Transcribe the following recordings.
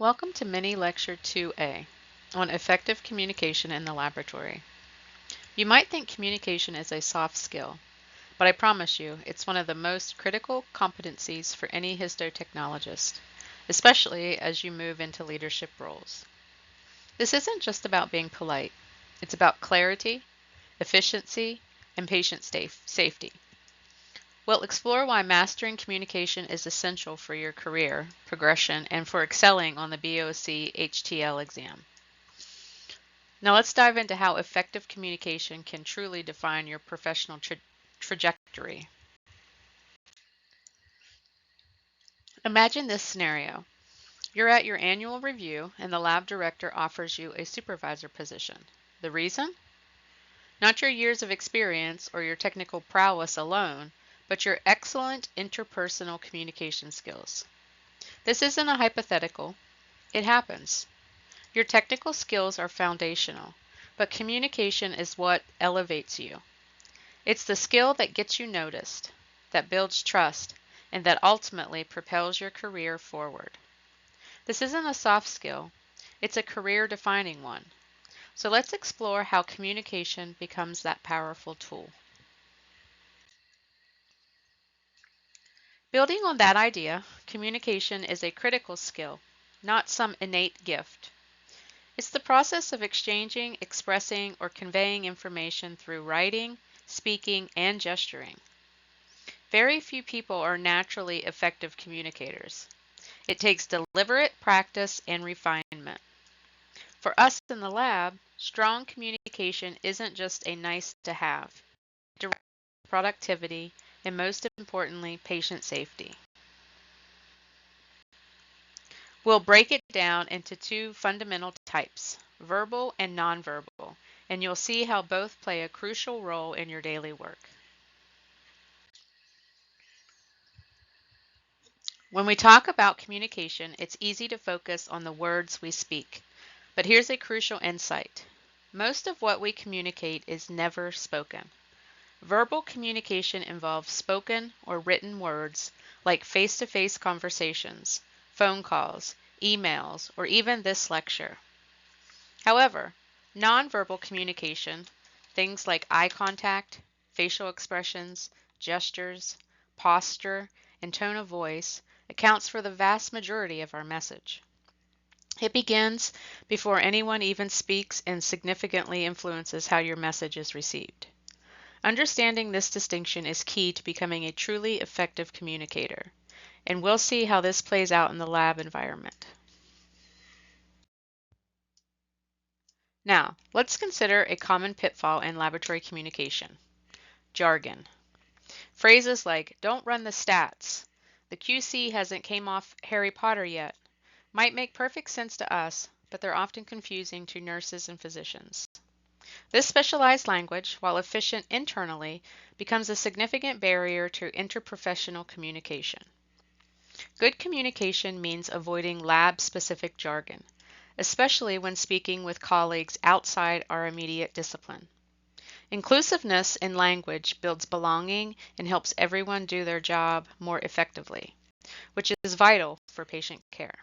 Welcome to Mini Lecture 2A on Effective Communication in the Laboratory. You might think communication is a soft skill, but I promise you it's one of the most critical competencies for any histotechnologist, especially as you move into leadership roles. This isn't just about being polite, it's about clarity, efficiency, and patient safety. We'll explore why mastering communication is essential for your career progression and for excelling on the BOC HTL exam. Now let's dive into how effective communication can truly define your professional trajectory. Imagine this scenario. You're at your annual review and the lab director offers you a supervisor position. The reason? Not your years of experience or your technical prowess alone, but your excellent interpersonal communication skills. This isn't a hypothetical. It happens. Your technical skills are foundational, but communication is what elevates you. It's the skill that gets you noticed, that builds trust, and that ultimately propels your career forward. This isn't a soft skill, it's a career-defining one. So let's explore how communication becomes that powerful tool. Building on that idea, communication is a critical skill, not some innate gift. It's the process of exchanging, expressing, or conveying information through writing, speaking, and gesturing. Very few people are naturally effective communicators. It takes deliberate practice and refinement. For us in the lab, strong communication isn't just a nice to have. It directs productivity and most importantly, patient safety. We'll break it down into two fundamental types, verbal and nonverbal, and you'll see how both play a crucial role in your daily work. When we talk about communication, it's easy to focus on the words we speak. But here's a crucial insight. Most of what we communicate is never spoken. Verbal communication involves spoken or written words like face-to-face conversations, phone calls, emails, or even this lecture. However, nonverbal communication, things like eye contact, facial expressions, gestures, posture, and tone of voice, accounts for the vast majority of our message. It begins before anyone even speaks and significantly influences how your message is received. Understanding this distinction is key to becoming a truly effective communicator, and we'll see how this plays out in the lab environment. Now, let's consider a common pitfall in laboratory communication: jargon. Phrases like, "don't run the stats," "the QC hasn't came off Harry Potter yet," might make perfect sense to us, but they're often confusing to nurses and physicians. This specialized language, while efficient internally, becomes a significant barrier to interprofessional communication. Good communication means avoiding lab-specific jargon, especially when speaking with colleagues outside our immediate discipline. Inclusiveness in language builds belonging and helps everyone do their job more effectively, which is vital for patient care.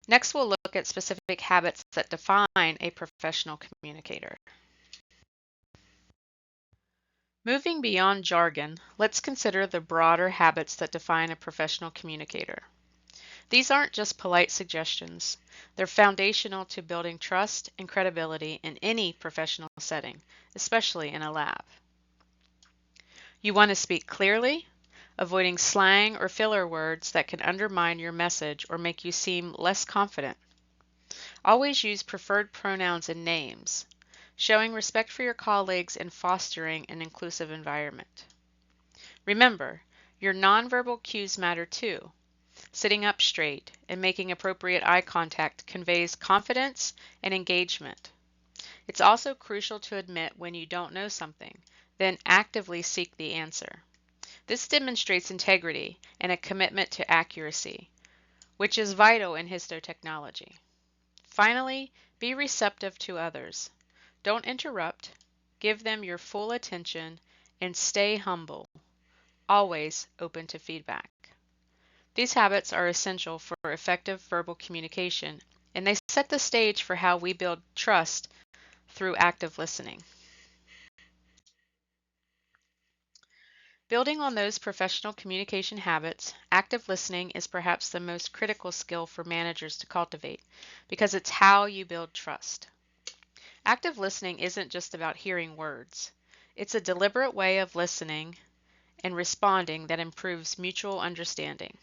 Next, we'll look at specific habits that define a professional communicator. Moving beyond jargon, let's consider the broader habits that define a professional communicator. These aren't just polite suggestions. They're foundational to building trust and credibility in any professional setting, especially in a lab. You want to speak clearly, avoiding slang or filler words that can undermine your message or make you seem less confident. Always use preferred pronouns and names, showing respect for your colleagues and fostering an inclusive environment. Remember, your nonverbal cues matter too. Sitting up straight and making appropriate eye contact conveys confidence and engagement. It's also crucial to admit when you don't know something, then actively seek the answer. This demonstrates integrity and a commitment to accuracy, which is vital in histotechnology. Finally, be receptive to others. Don't interrupt, give them your full attention, and stay humble, always open to feedback. These habits are essential for effective verbal communication, and they set the stage for how we build trust through active listening. Building on those professional communication habits, active listening is perhaps the most critical skill for managers to cultivate because it's how you build trust. Active listening isn't just about hearing words. It's a deliberate way of listening and responding that improves mutual understanding.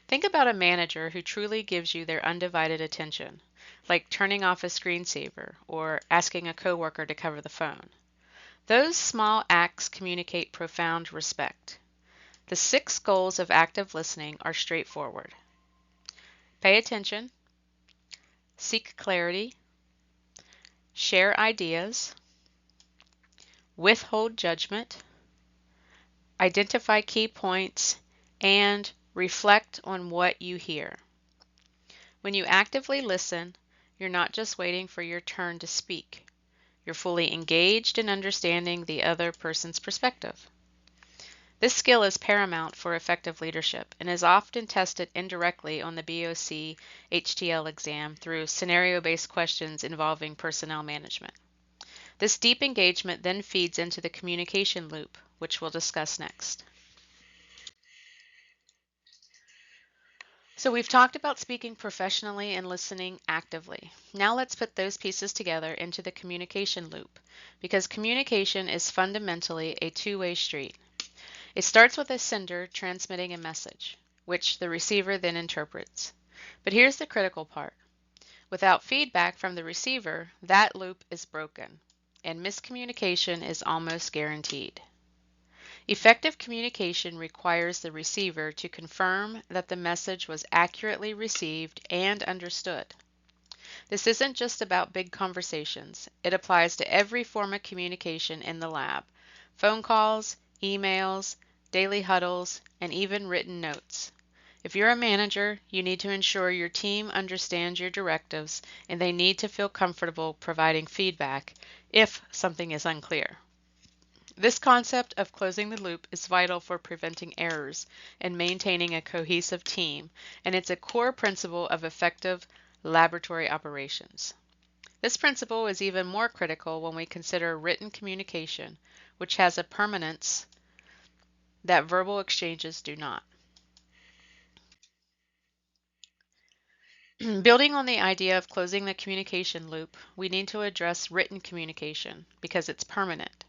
Think about a manager who truly gives you their undivided attention, like turning off a screensaver or asking a coworker to cover the phone. Those small acts communicate profound respect. The 6 goals of active listening are straightforward. Pay attention, seek clarity, share ideas, withhold judgment, identify key points, and reflect on what you hear. When you actively listen, you're not just waiting for your turn to speak. You're fully engaged in understanding the other person's perspective. This skill is paramount for effective leadership and is often tested indirectly on the BOC HTL exam through scenario-based questions involving personnel management. This deep engagement then feeds into the communication loop, which we'll discuss next. So we've talked about speaking professionally and listening actively. Now let's put those pieces together into the communication loop, because communication is fundamentally a two-way street. It starts with a sender transmitting a message, which the receiver then interprets. But here's the critical part. Without feedback from the receiver, that loop is broken, and miscommunication is almost guaranteed. Effective communication requires the receiver to confirm that the message was accurately received and understood. This isn't just about big conversations. It applies to every form of communication in the lab: phone calls, emails, daily huddles, and even written notes. If you're a manager, you need to ensure your team understands your directives and they need to feel comfortable providing feedback if something is unclear. This concept of closing the loop is vital for preventing errors and maintaining a cohesive team, and it's a core principle of effective laboratory operations. This principle is even more critical when we consider written communication, which has a permanence that verbal exchanges do not. Building on the idea of closing the communication loop, we need to address written communication because it's permanent.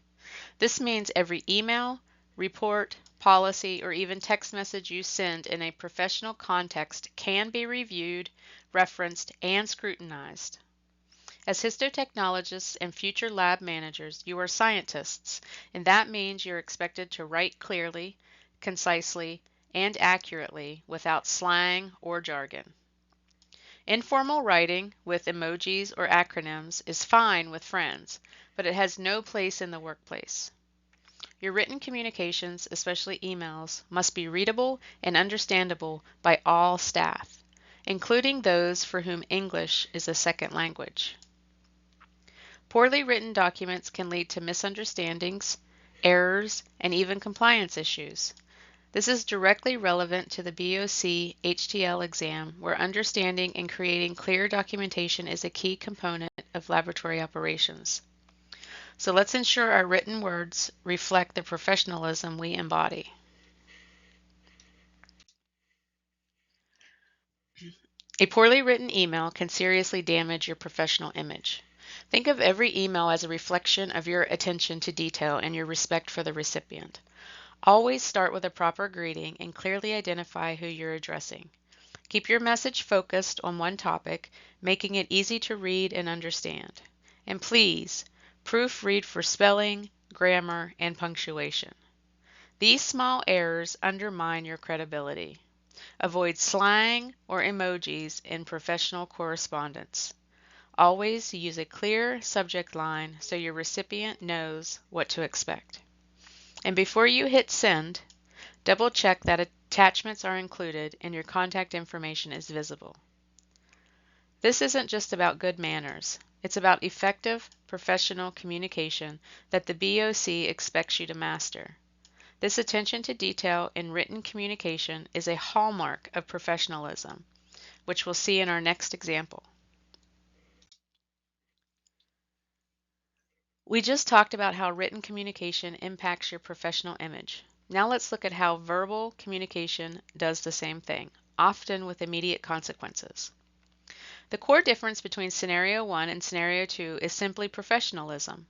This means every email, report, policy, or even text message you send in a professional context can be reviewed, referenced, and scrutinized. As histotechnologists and future lab managers, you are scientists, and that means you're expected to write clearly, concisely, and accurately without slang or jargon. Informal writing with emojis or acronyms is fine with friends, but it has no place in the workplace. Your written communications, especially emails, must be readable and understandable by all staff, including those for whom English is a second language. Poorly written documents can lead to misunderstandings, errors, and even compliance issues. This is directly relevant to the BOC HTL exam, where understanding and creating clear documentation is a key component of laboratory operations. So let's ensure our written words reflect the professionalism we embody. A poorly written email can seriously damage your professional image. Think of every email as a reflection of your attention to detail and your respect for the recipient. Always start with a proper greeting and clearly identify who you're addressing. Keep your message focused on one topic, making it easy to read and understand. And please, proofread for spelling, grammar, and punctuation. These small errors undermine your credibility. Avoid slang or emojis in professional correspondence. Always use a clear subject line so your recipient knows what to expect. And before you hit send, double check that attachments are included and your contact information is visible. This isn't just about good manners. It's about effective, professional communication that the BOC expects you to master. This attention to detail in written communication is a hallmark of professionalism, which we'll see in our next example. We just talked about how written communication impacts your professional image. Now let's look at how verbal communication does the same thing, often with immediate consequences. The core difference between scenario 1 and scenario 2 is simply professionalism.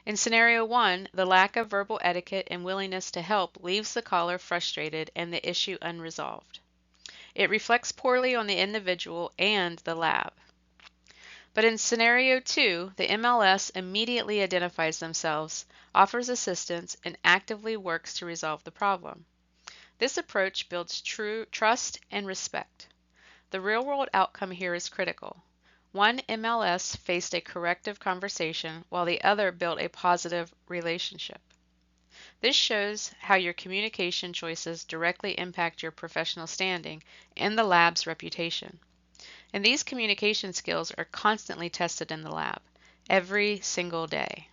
In scenario 1, the lack of verbal etiquette and willingness to help leaves the caller frustrated and the issue unresolved. It reflects poorly on the individual and the lab. But in scenario 2, the MLS immediately identifies themselves, offers assistance, and actively works to resolve the problem. This approach builds true trust and respect. The real-world outcome here is critical. One MLS faced a corrective conversation while the other built a positive relationship. This shows how your communication choices directly impact your professional standing and the lab's reputation. And these communication skills are constantly tested in the lab, every single day.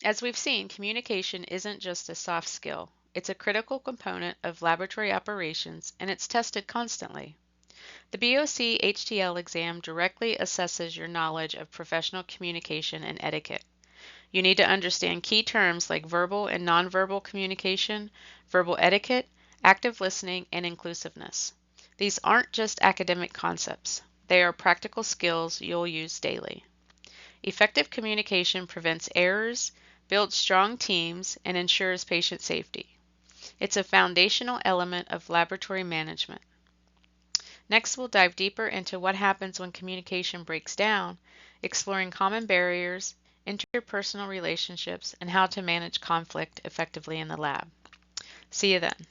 As we've seen, communication isn't just a soft skill. It's a critical component of laboratory operations, and it's tested constantly. The BOC HTL exam directly assesses your knowledge of professional communication and etiquette. You need to understand key terms like verbal and nonverbal communication, verbal etiquette, active listening, and inclusiveness. These aren't just academic concepts. They are practical skills you'll use daily. Effective communication prevents errors, builds strong teams, and ensures patient safety. It's a foundational element of laboratory management. Next, we'll dive deeper into what happens when communication breaks down, exploring common barriers, interpersonal relationships, and how to manage conflict effectively in the lab. See you then.